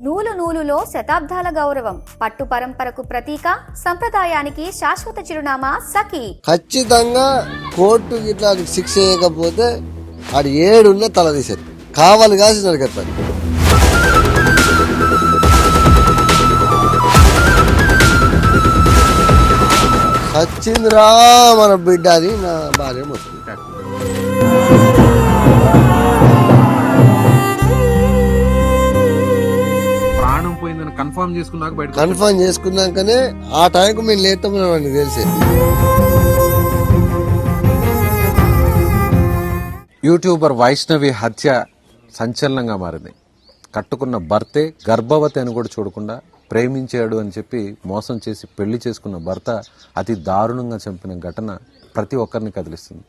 నూలు నూలులో శతాబ్దాల గౌరవం, పట్టు పరంపరకు ప్రతీక, సంప్రదాయానికి శాశ్వత చిరునామా సఖీ. ఖచ్చితంగా కోర్టు ఇట్లా శిక్ష చేయకపోతే ఆడు ఏడున్న తల తీసేది కావాలి కాసి నరికెత్తాడు. సచ్చిందిరా మన బిడ్డ అని నా భార్య మొత్తం కన్ఫర్మ్ చేసుకున్నాకనే ఆ టైంకు మేము లేతామని తెలిసే. యూట్యూబర్ వైష్ణవి హత్య సంచలనంగా మారింది. కట్టుకున్న భర్తే గర్భవతి అని కూడా చూడకుండా ప్రేమించాడు అని చెప్పి మోసం చేసి పెళ్లి చేసుకున్న భర్త అతి దారుణంగా చంపిన ఘటన ప్రతి ఒక్కరిని కదిలిస్తుంది.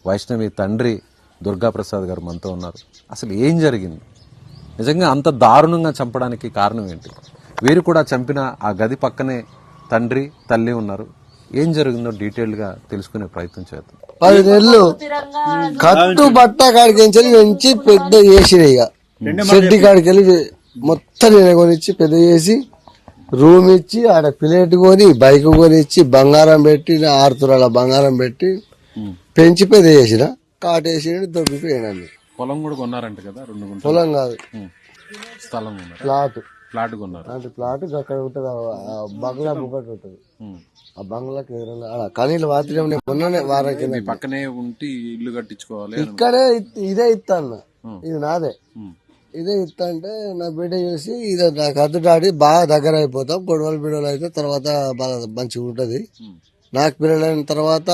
వైష్ణవి తండ్రి దుర్గాప్రసాద్ గారు మనతో ఉన్నారు. అసలు ఏం జరిగింది, నిజంగా అంత దారుణంగా చంపడానికి కారణం ఏంటి? వీరు కూడా చంపిన ఆ గది పక్కనే తండ్రి తల్లి ఉన్నారు. ఏం జరిగిందో డీటెయిల్ గా తెలుసుకునే ప్రయత్నం చేద్దాం. 10 నెలలు కట్టు బట్ట కాడికి పెంచి పెద్ద చేసిన ఇక షెడ్డి కాడికి వెళ్ళి మొత్తం నేను కొనిచ్చి పెద్ద చేసి రూమ్ ఇచ్చి ఆడ ప్లేట్ కొని బైక్ కొనిచ్చి బంగారం పెట్టి 6 తులాల బంగారం పెట్టి పెంచి పెద్ద చేసిన కాటేసి దొబ్బిపోయాను. పొలం కూడా కొన్నారంట కదా? పొలం కాదు, స్థలం ఫ్లాట్ కొన్నారు. అంటే ఫ్లాట్ అక్కడ ఉంటుంది, బంగ్లా ఒకటి ఉంటుంది. ఆ బంగ్లాకి ఎదురుగా కనీళ్ళు మాత్రం మొన్ననే వారం కింద పక్కనే ఉండి ఇల్లు కట్టించుకోవాలి. ఇక్కడే ఇదే ఇస్తా అన్న, ఇది నాదే, ఇదే ఇస్తా అంటే నా బిడ్డ చూసి ఇది నాకు అద్దుడాడి బాగా దగ్గర అయిపోతాం, గొడవలు అయితే తర్వాత బాగా మంచిగా ఉంటది. నాకు పిల్లలైన తర్వాత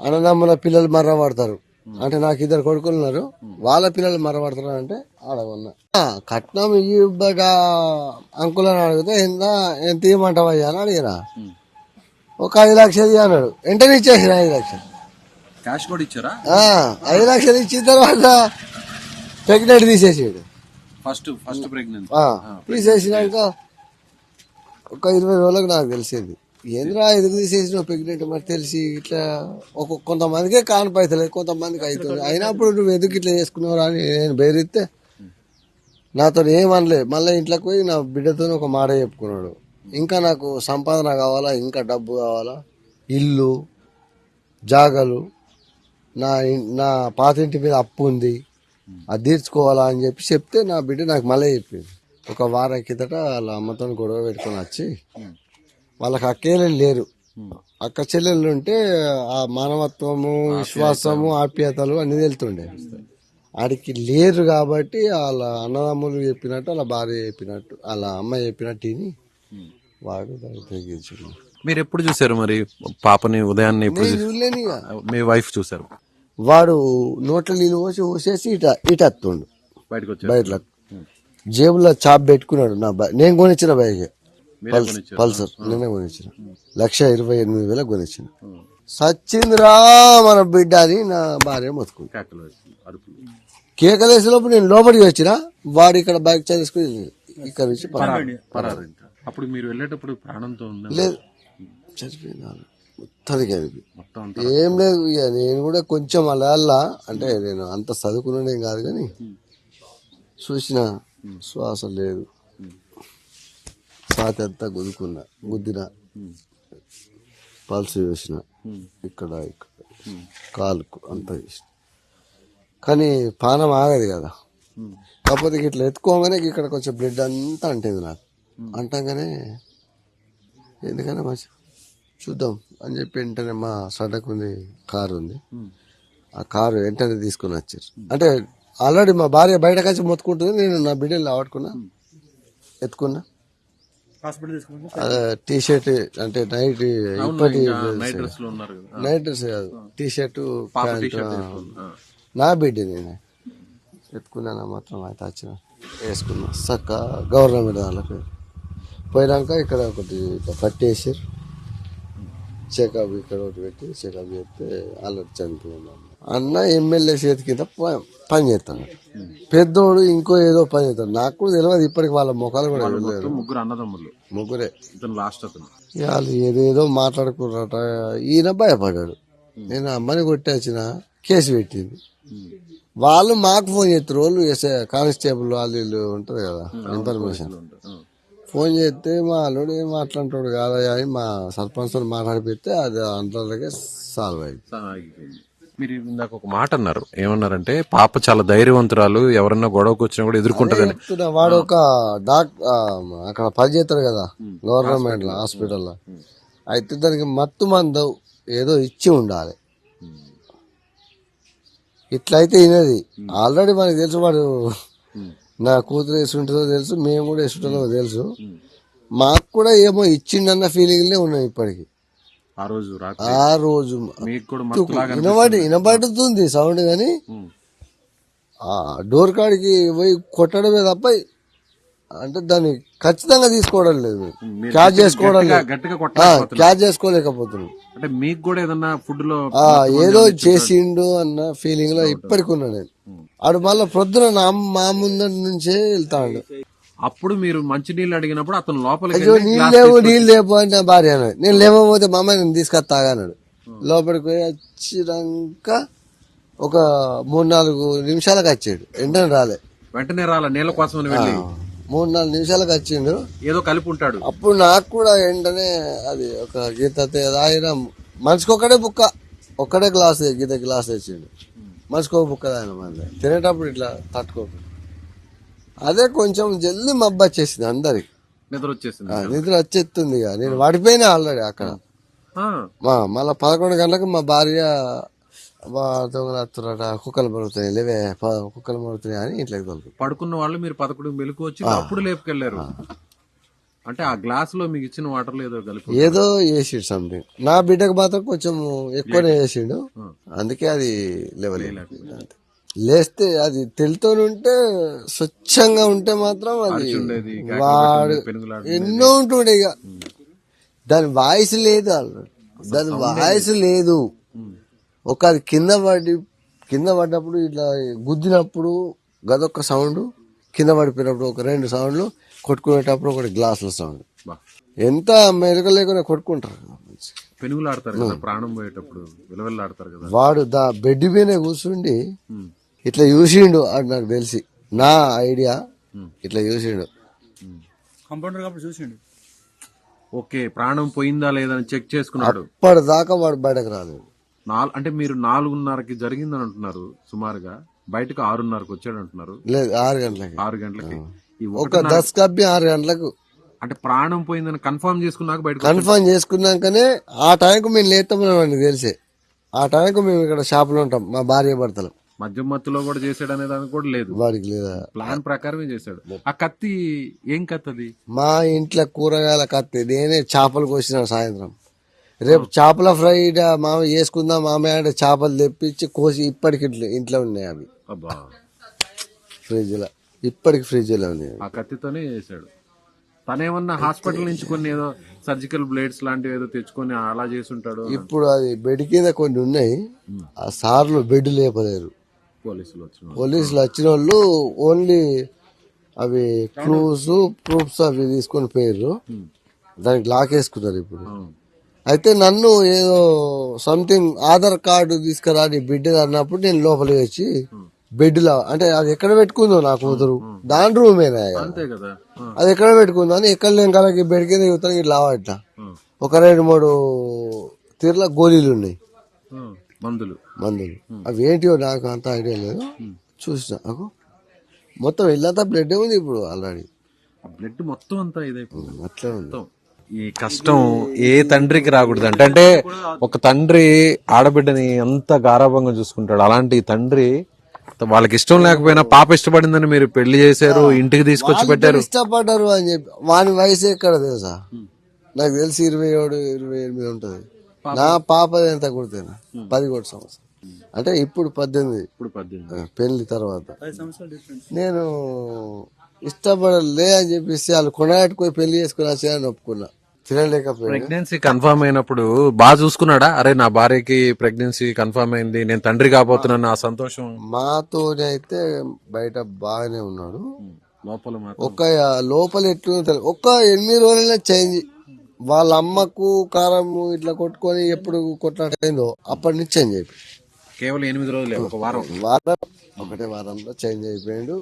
అన్నదమ్ముల పిల్లలు మర్రపడతారు. అంటే నాకు 2 కొడుకులు ఉన్నారు, వాళ్ళ పిల్లలు మర్రపడతారు అంటే ఆడవున్నా కట్నం ఇవ్వగా అంకులని అడిగితే ఎంత ఇవ్వమంటావయ్యా అని అడిగినా. ఒక 5 లక్షలు అన్నాడు. వెంటనే ఇచ్చేసిన 5 లక్షలు క్యాష్ కూడా ఇచ్చారా? 5 లక్షలు ఇచ్చిన తర్వాత ప్రెగ్నెంట్ తీసేసాడు. ఫస్ట్ ప్రెగ్నెంట్ తీసేసినాక ఒక 20 రోజులకు నాకు తెలిసేది ఏంద్రా ఎదురు తీసేసిన ప్రెగ్నెంట్. మరి తెలిసి ఇట్లా కొంతమందికే కానిపైతలేదు, కొంతమందికి అవుతుంది. అయినప్పుడు నువ్వు ఎందుకు ఇట్లా చేసుకున్నావు అని నేను బెదిరిస్తే నాతో ఏమనలే. మళ్ళీ ఇంట్లోకి పోయి నా బిడ్డతో ఒక మాట చెప్పుకున్నాడు, ఇంకా నాకు సంపాదన కావాలా, ఇంకా డబ్బు కావాలా, ఇల్లు జాగలు, నా పాతింటి మీద అప్పు ఉంది, అది తీర్చుకోవాలా అని చెప్తే నా బిడ్డ నాకు మళ్ళీ చెప్పింది. ఒక వారం కిందట వాళ్ళ అమ్మతో గొడవ పెట్టుకొని వచ్చి, వాళ్ళకి అక్కేళ్ళు లేరు, అక్క చెల్లెళ్ళు ఉంటే ఆ మానవత్వము, విశ్వాసము, ఆప్యాయతలు అన్ని తెలుతుండే. ఆడికి లేరు కాబట్టి వాళ్ళ అన్నదమ్ములు చెప్పినట్టు, వాళ్ళ భార్య చెప్పినట్టు, వాళ్ళ అమ్మ చెప్పినట్టు విని వాడు తగ్గించు. మీరు ఎప్పుడు చూసారు మరి పాపని? ఉదయాన్నే చూడలేని మీ వైఫ్ చూసారు? వాడు నోట్ల నీళ్ళు పోసేసి ఇటత్తుండు బయట, జేబులో చాప్ పెట్టుకున్నాడు. నేను కొనిచ్చిన బైక్ పల్సర్, నేనే కొనిచ్చిన 1,28,000 కొనిచ్చిన. సచ్చిందిరా మన బిడ్డ అని నా భార్య మొత్తుకుంది. కేకలేసేలోపు నేను లోపలికి వచ్చిన, వాడు ఇక్కడ బైక్ చేసుకుని ఇక్కడ నుంచి అప్పుడు మీరు వెళ్ళేటప్పుడు ప్రాణంతో లేదు, చనిపోయింది మొత్తానికి. ఏం లేదు, ఇక నేను కూడా కొంచెం అలా అంటే నేను అంత చదువుకున్నానేం కాదు కానీ చూసిన శ్వాస లేదు, ఛాతి అంతా గుద్దిన, పల్స్ చూసిన, ఇక్కడ కాలుకు అంతా చూసిన. కానీ పానం ఆగదు కదా. కాకపోతే ఇట్లా ఎత్తుకోగానే ఇక్కడ కొంచెం బ్లడ్ అంతా అంటేది నాకు. అంటగానే ఎందుకన్నా మంచి చూద్దాం అని చెప్పి వెంటనే మా సడకుంది కారు ఉంది, ఆ కారు వెంటనే తీసుకుని వచ్చారు. అంటే ఆల్రెడీ మా భార్య బయటకు వచ్చి మొత్తుకుంటుంది, నేను నా బిడ్డలు ఆడుకున్నా, ఎత్తుకున్నా. టీ షర్ట్ అంటే నైట్ ఇప్పటి నైట్ డ్రెస్ కాదు, టీ షర్ట్ నా బిడ్డ నేను ఎత్తుకున్నా. మాత్రం అయితే వచ్చిన వేసుకున్నా చక్క గవర్నమెంట్ వాళ్ళకి పోయినాక ఇక్కడ ఒకటి పట్టేసారు, చెకప్ ఇక్కడ ఒకటి పెట్టి చెకప్ చేస్తే అల్లరి చనిపోయినాను. అన్న ఎమ్మెల్యే చేతి కింద పని చేస్తాను, పెద్దోడు ఇంకో ఏదో పని చేస్తాడు. నాకు కూడా తెలియదు ఇప్పటికి, వాళ్ళ ముఖాలు కూడా ముగ్గురే. వాళ్ళు ఏదేదో మాట్లాడుకున్నారట. ఈయన భయపడ్డాడు. నేను అమ్మని కొట్టేసిన కేసు పెట్టింది. వాళ్ళు మాకు ఫోన్ చేస్తారు, వాళ్ళు కానిస్టేబుల్ వాళ్ళు వీళ్ళు ఉంటారు కదా ఇన్ఫర్మేషన్, ఫోన్ చేస్తే మా అల్లుడు ఏం మాట్లాంటాడు కాదా అని మా సర్పంచ్ మాట్లాడిపిస్తే అది అంతలోకే సాల్వ్ అయింది. మీరు ఇందాక ఒక మాట అన్నారు, ఏమన్నారంటే పాప చాలా ధైర్యవంతురాలు, ఎవరన్నా గొడవకు వచ్చినా కూడా ఎదుర్కొంటదని. చెప్తున్నా, వాడు ఒక అక్కడ పని చేస్తాడు కదా గవర్నమెంట్ హాస్పిటల్లో, అయితే దానికి మత్తు మందు ఏదో ఇచ్చి ఉండాలి. ఇట్లయితే వినది. ఆల్రెడీ మనకు తెలుసు, వాడు నా కూతురు వేసుంటుందో తెలుసు, మేము కూడా వేసుంటుందో తెలుసు. మాకు కూడా ఏమో ఇచ్చిండన్న ఫీలింగ్లే ఉన్నాం ఇప్పటికి. ఆ రోజు మీకు కూడా వినబడుతుంది సౌండ్ గాని ఆ డోర్ కాడికి పోయి కొట్టడమే తప్ప అంటే దాన్ని ఖచ్చితంగా తీసుకోవడం లేదు, క్యాచ్ చేసుకోవడం లేదు, క్యాచ్ చేసుకోలేకపోతున్నాం. అంటే మీకు కూడా ఏదన్నా ఫుడ్ లో ఏదో చేసిండు అన్న ఫీలింగ్ లో ఇప్పటికి ఉన్నా నేను. ఆడు మళ్ళీ ప్రొద్దున మా ముందటి నుంచే వెళ్తాడు. అప్పుడు మీరు మంచి నీళ్ళు అడిగినప్పుడు అతను లోపలికి అయ్యో నీళ్ళు లేవు అంటే నా భార్య అన్నాడు. నేను లేవకపోతే మా అమ్మాయి నేను తీసుకొస్తాగా అన్నాడు. లోపలికి పోయి వచ్చినాక ఒక 3-4 నిమిషాలకు వచ్చాడు, వెంటనే రాలే, వెంటనే రాలే, నీళ్ళ కోసం వెళ్ళి 3-4 నిమిషాలకు వచ్చిండు, ఏదో కలిపి ఉంటాడు. అప్పుడు నాకు కూడా వెంటనే అది ఒక గీత తాగిన మనిషికి ఒక్కడే గ్లాస్ గీత గ్లాస్ తెచ్చిండు, మనిషికి ఒక బుక్క తాగిన. మళ్ళీ తినేటప్పుడు ఇట్లా తట్టుకోకుండా అదే కొంచెం జల్దీ మబ్బు వచ్చేసింది అందరికి, నిద్ర వచ్చేసింది. నిద్ర వచ్చేస్తుంది. ఇక నేను పడిపోయినా ఆల్రెడీ అక్కడ. మళ్ళా 11 గంటలకు మా భార్య దొంగలు వస్తున్నారట, కుక్కలు మరుగుతున్నాయి, లేవే కుక్కలు మరుగుతున్నాయి అని ఇంట్లోకి తోలు. పడుకున్న వాళ్ళు మీరు 11 మెలకు వచ్చి అప్పుడు లేపుకెళ్లారు. అంటే ఆ గ్లాస్ లో మీకు ఇచ్చిన వాటర్ లో ఏదో కలిపి ఏదో వేసిండు సంథింగ్. నా బిడ్డకు మాత్రం కొంచెం ఎక్కువనే వేసిండు, అందుకే అది లేవలేదు. లేస్తే అది తెలుతోనుంటే స్వచ్ఛంగా ఉంటే మాత్రం అది వాడు ఎన్నో ఉంటుండే. ఇక దాని వాయిస్ లేదు, దాని వాయిస్ లేదు. ఒక అది కింద పడ్డప్పుడు ఇట్లా గుద్దినప్పుడు గదొక్క సౌండ్, కింద పడిపోయినప్పుడు ఒక 2 సౌండ్లు, కొట్టుకునేటప్పుడు ఒకటి గ్లాసుల సౌండ్. ఎంత మెరుగ లేకుండా కొట్టుకుంటారు, పెనుగులాడతారు కదా ప్రాణం పోయేటప్పుడు, విలవెల్లాడతారు కదా. వాడు బెడ్ మీద కూర్చుండి ఇట్లా చూసిండు, అది నాకు తెలిసి, నా ఐడియా ఇట్లా చూసిండు. చూసిండు, ఓకే ప్రాణం పోయిందా లేదా అని చెక్ చేసుకున్నాడు. అప్పటిదాకా వాడు బయటకు రాలేదు. అంటే మీరు 4:30కి జరిగిందని అంటున్నారు సుమారుగా, బయటకు 6:30కి వచ్చాడు అంటున్నారు. లేదు 6 గంటలకి. 6 గంటలకి ఒక 10 కబ్బి 6 గంటలకు. అంటే ప్రాణం పోయిందని కన్ఫర్మ్ చేసుకున్నాక బయట కన్ఫర్మ్ చేసుకున్నాకనే ఆ టైంకు మేము లేస్తామని తెలిసే. ఆ టైంకు మేము ఇక్కడ షాప్ లో ఉంటాం, మా భార్య భర్తలు. మద్యం మత్తులో కూడా చేసాడు అనే దానికి కూడా లేదు, వాడికి లేదా, ప్లాన్ ప్రకారమే చేశాడు. ఆ కత్తి ఏం కత్తి అది? మా ఇంట్లో కూరగాయల కత్తి. నేనే చేపలు కోసిన సాయంత్రం. రేపు చేపల ఫ్రై మామ చేసుకుందాం, మామయ్య అంటే చేపలు తెప్పించి కోసి ఇప్పటికి ఇంట్లో ఉన్నాయి అవి. ఫ్రిడ్జ్ లో ఇప్పటికి ఫ్రిడ్జ్ లో ఉన్నాయి. ఆ కత్తితోనే చేశాడు. తనేమన్నా హాస్పిటల్ నుంచి కొన్ని ఏదో సర్జికల్ బ్లేడ్స్ లాంటివి ఏదో తెచ్చుకొని అలా చేసి ఉంటాడు. ఇప్పుడు అది బెడ్ కింద కొన్ని ఉన్నాయి, ఆ సార్లు బెడ్ లేపలేరు. పోలీసులు వచ్చిన వాళ్ళు ఓన్లీ అవి ప్రూఫ్స్ అవి తీసుకొని పోయారు, దానికి లాక్ వేసుకున్నారు ఇప్పుడు. అయితే నన్ను ఏదో సంథింగ్ ఆధార్ కార్డు తీసుకురా నీ బిడ్డ అన్నప్పుడు నేను లోపలికి వచ్చి బెడ్ లా, అంటే అది ఎక్కడ పెట్టుకుందో నా కూతురు, దాని రూమేనా అది ఎక్కడ పెట్టుకుందో అని ఎక్కడ లేని కలకి బెడ్ కింద యువతలకి ఇట్లా అట్లా ఒక 2-3 తీర్ల గోళీలు ఉన్నాయి, మందులు. అవి ఏంటివో నాకు అంత ఐడియా లేదు. చూసిన నాకు మొత్తం ఇల్లంతా బ్లడ్ ఉంది ఇప్పుడు ఆల్రెడీ. బ్లడ్ మొత్తం అంతా ఇదైపోయింది, అట్లే ఉంది. ఈ కష్టం ఏ తండ్రికి రాకూడదు. అంటే ఒక తండ్రి ఆడబిడ్డని ఎంత గారాభంగా చూసుకుంటాడు, అలాంటి తండ్రి వాళ్ళకి ఇష్టం లేకపోయినా పాప ఇష్టపడిందని మీరు పెళ్లి చేశారు, ఇంటికి తీసుకొచ్చి పెట్టారు. ఇష్టపడ్డారు అని చెప్పి వాని వయసు ఎక్కడ తెలుసా, నాకు తెలిసి 27-28 ఉంటది. నా పాప ఎంత కొడుతున్నా 10 సంవత్సరం, అంటే ఇప్పుడు 18 పెళ్లి తర్వాత. నేను ఇష్టపడలే అని చెప్పేసి వాళ్ళు కొనట్టుకుని పెళ్లి చేసుకుని వచ్చాయని ఒప్పుకున్నా, తినలేకపోయినా. ప్రెగ్నెన్సీ కన్ఫర్మ్ అయినప్పుడు బాగా చూసుకున్నాడా? అరే నా భార్యకి ప్రెగ్నెన్సీ కన్ఫర్మ్ అయింది, నేను తండ్రి కాబోతున్నాను ఆ సంతోషం. మాతోనే అయితే బయట బాగానే ఉన్నాడు, లోపల లోపల ఎట్లు ఒక్క 8 రోజులనే చేంజ్. వాళ్ళ అమ్మకు కారం ఇట్లా కొట్టుకొని ఎప్పుడు కొట్లాటైందో అప్పటి నుంచి చేంజ్ అయిపోయింది. కేవలం 8 రోజులే, ఒకటే వారంలో చేంజ్ అయిపోయాడు.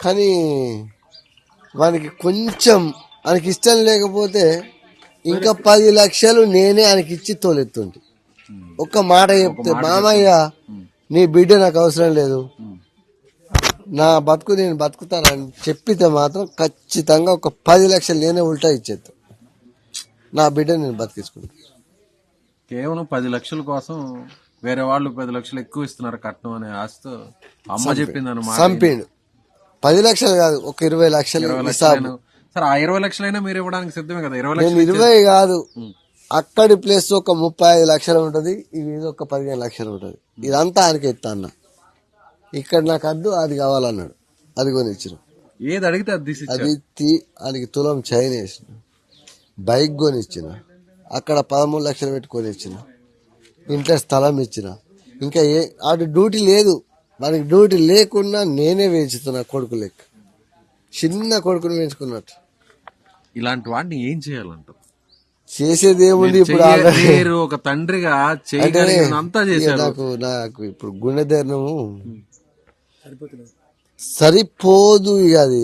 కానీ వానికి కొంచెం ఆయనకి ఇష్టం లేకపోతే ఇంకా 10 లక్షలు నేనే ఆయనకి ఇచ్చి తోలెత్తుంటే. ఒక్క మాట చెప్తే, మామయ్య నీ బిడ్డ నాకు అవసరం లేదు, నా బతుకు నేను బతుకుతానని చెప్పితే మాత్రం ఖచ్చితంగా ఒక 10 లక్షలు నేనే ఉల్టా ఇచ్చేస్తా. నా బిడ్డ నేను బతికించుకుంటా. కేవలం 10 లక్షల కోసం వేరే వాళ్ళు 10 లక్షలు ఎక్కువ ఇస్తున్నారు కట్నం అనే ఆశతో అమ్మ చెప్పింది అన్నమాట. చంపిండు. 10 లక్షలు కాదు, ఒక 20 లక్షలు హిసాబు. సరే ఆ 20 లక్షలైనా మీరు ఇవ్వడానికి సిద్ధమే కదా? 20 నేను లక్షలు 20 కాదు, అక్కడి ప్లేస్ ఒక 35 లక్షలు ఉంటది, ఇది ఒక 15 లక్షలు ఉంటది. ఇదంతా ఆయనకి ఎత్తా అన్న. ఇక్కడ నాకు అద్దు, అది కావాలన్నాడు, అది కొనిచ్చిన. ఏది అడిగితే అది తీసి అది ఆయనకి తులం చైన్ వేసిన, బైక్ కొనిచ్చిన, అక్కడ 13 లక్షలు పెట్టి కొనిచ్చిన, ఇంట్లో స్థలం ఇచ్చిన. ఇంకా ఆడు డ్యూటీ లేదు, మనకి డ్యూటీ లేకున్నా నేనే వేయించుతున్నా కొడుకు లెక్క, చిన్న కొడుకుని వేయించుకున్నట్టు. ఇలాంటి వాడిని ఏం చేయాలంటారు? చేసేది ఏముంది ఇప్పుడు? మీరు ఒక తండ్రిగా చేయగలిగినంతా చేశారు. నాకు ఇప్పుడు గుండె ధైర్యము సరిపోదు. ఇక అది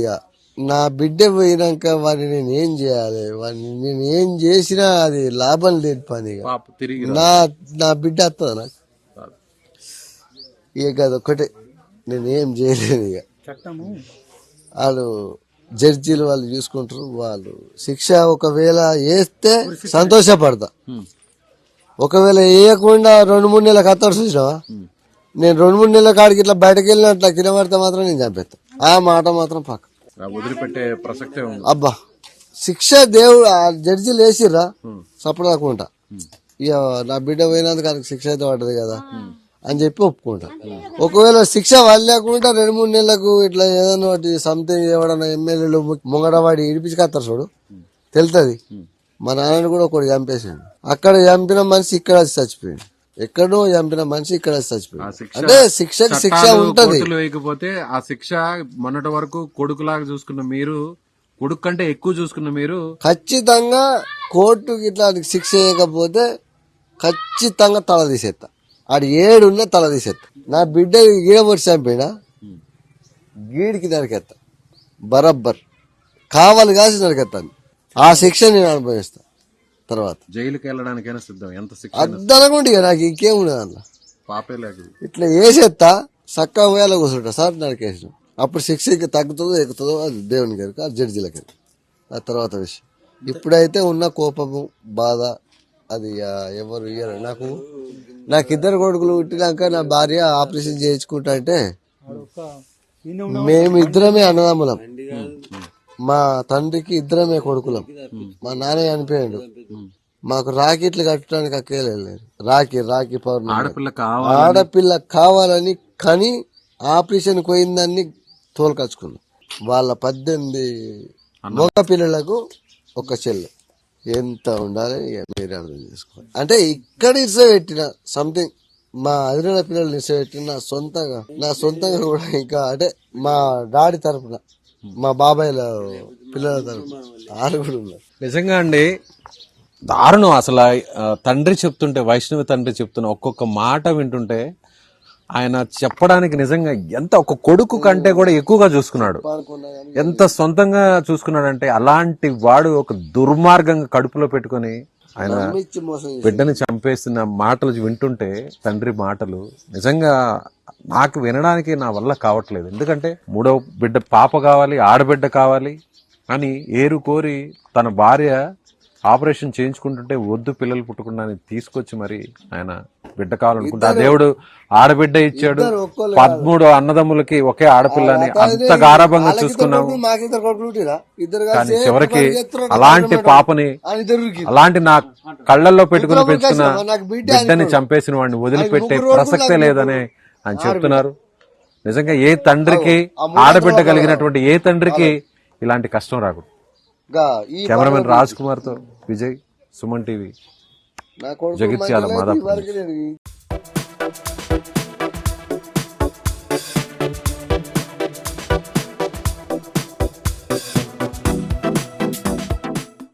నా బిడ్డ పోయినాక వాడిని నేను ఏం చేయాలి? వాడిని నేను ఏం చేసినా అది లాభం లేదు పని. ఇక నా బిడ్డ వస్తుందా నాకు? ఇక అది ఒక్కటే, నేను ఏం చేయలేను. ఇక వాళ్ళు జడ్జీలు వాళ్ళు చూసుకుంటారు. వాళ్ళు శిక్ష ఒకవేళ వేస్తే సంతోషపడతా, ఒకవేళ వేయకుండా 2-3 నెలల కత్తాడు చూసినావా, నేను 2-3 నెలల కాడికి ఇట్లా బయటకు వెళ్ళినట్లా కింద పడితే మాత్రం నేను చంపేస్తా. ఆ మాట మాత్రం పక్క వదిలిపెట్టే ప్రసక్తే ఉంది. అబ్బా, శిక్ష దేవుడు జడ్జీలు వేసిర్రా సప్పుడు కాకుండా, ఇక నా బిడ్డ పోయినందుకు ఆయనకు శిక్ష అయితే పడ్డది కదా అని చెప్పి ఒప్పుకుంటా. ఒకవేళ శిక్ష వాళ్ళకుండా 2-3 నెలలకు ఇట్లా ఏదైనా ఒకటి సంథింగ్ ఎవడన్నా ఎమ్మెల్యేలు ముంగడవాడి ఇడిపించుకొస్తారు చూడు, తెలుతుంది. మా నాన్నని కూడా ఒకటి చంపేసాడు. అక్కడ చంపిన మనిషి ఇక్కడ చచ్చిపోయాడు, ఎక్కడో చంపిన మనిషి ఇక్కడ చచ్చిపోయాడు. అంటే శిక్షకి శిక్ష ఉంటది. లేకపోతే ఆ శిక్ష మొన్నటి వరకు కొడుకులాగా చూసుకున్న మీరు, కొడుకు కంటే ఎక్కువ చూసుకున్న మీరు, ఖచ్చితంగా కోర్టుకి ఇట్లా శిక్ష వేయకపోతే ఖచ్చితంగా తల తీసేస్తా. ఆడు ఏడున్నా తల తీసేస్తా. నా బిడ్డ గీడబొట్టి చంపినా గీడికి నరికేస్తా, బరబ్బర్ కావాలి కాసి నరికేస్తాను. ఆ శిక్ష నేను అనుభవిస్తా. తర్వాత జైలుకి వెళ్ళడానికైనా సిద్ధం. ఎంత శిక్ష అద్దనకుండా ఇక నాకు ఇంకేముండదు అందులో. పాపే లేదు. ఇట్లా వేసేస్తా, చక్కగా వేళ కూర్చుంటా సార్ నరికేసిన. అప్పుడు శిక్ష ఇంకా తగ్గుతుందో ఎక్కుతుందో అది దేవుని గారికి, ఆ జడ్జీలకి, ఆ తర్వాత విషయం. ఇప్పుడైతే ఉన్న కోపము బాధ అది ఎవరు ఇయ్యరు. నాకు 2 కొడుకులు పుట్టినాక నా భార్య ఆపరేషన్ చేయించుకుంటా అంటే మేమిద్దరమే అన్నదమ్ములం. మా తండ్రికి 2 కొడుకులం. మా నాన్న చనిపోయాడు. మాకు రాకెట్లు కట్టడానికి అక్కేలేదు. రాఖీ పౌర్ణమి ఆడపిల్ల కావాలని కని ఆపరేషన్ పోయిందాన్ని తోలుకొచ్చుకున్నాం. వాళ్ళ 18 మగ పిల్లలకు ఒక చెల్లె. ఎంత ఉండాలి మీరే అర్థం చేసుకోవాలి. అంటే ఇక్కడ ఇసబెట్టిన సంథింగ్ మా అదిరిన పిల్లలు ఇసబెట్టిన నా సొంతంగా కూడా ఇంకా అంటే మా డాడీ తరపున మా బాబాయ్ల పిల్లల తరపున వాళ్ళు కూడా ఉన్నారు. నిజంగా అండి దారుణం. అసలు తండ్రి చెప్తుంటే, వైష్ణవి తండ్రి చెప్తున్న ఒక్కొక్క మాట వింటుంటే ఆయన చెప్పడానికి నిజంగా ఎంత ఒక కొడుకు కంటే కూడా ఎక్కువగా చూసుకున్నాడు. ఎంత సొంతంగా చూసుకున్నాడంటే, అలాంటి వాడు ఒక దుర్మార్గంగా కడుపులో పెట్టుకుని ఆయన బిడ్డని చంపేస్తున్న మాటలు వింటుంటే, తండ్రి మాటలు నిజంగా నాకు వినడానికి నా వల్ల కావట్లేదు. ఎందుకంటే 3వ బిడ్డ పాప కావాలి, ఆడబిడ్డ కావాలి అని ఏరు కోరి తన భార్య ఆపరేషన్ చేయించుకుంటుంటే వద్దు పిల్లలు పుట్టకుండా తీసుకొచ్చి మరి ఆయన బిడ్డ కావాలనుకుంటా. దేవుడు ఆడబిడ్డ ఇచ్చాడు. 13 అన్నదమ్ములకి ఒకే ఆడపిల్లని అంత గారాభంగా చూసుకున్నాము. కానీ చివరికి అలాంటి పాపని, అలాంటి నా కళ్ళల్లో పెట్టుకుని పెంచుకున్న బిడ్డని చంపేసిన వాడిని వదిలిపెట్టే ప్రసక్తే లేదని ఆయన చెప్తున్నారు. నిజంగా ఏ తండ్రికి, ఆడబిడ్డ కలిగినటువంటి ఏ తండ్రికి ఇలాంటి కష్టం రాకూడదు. కెమెరామెన్ రాజ్ కుమార్ తో విజయ్, సుమన్ టీవీ, జగిత్యాల, మాదాపూర్.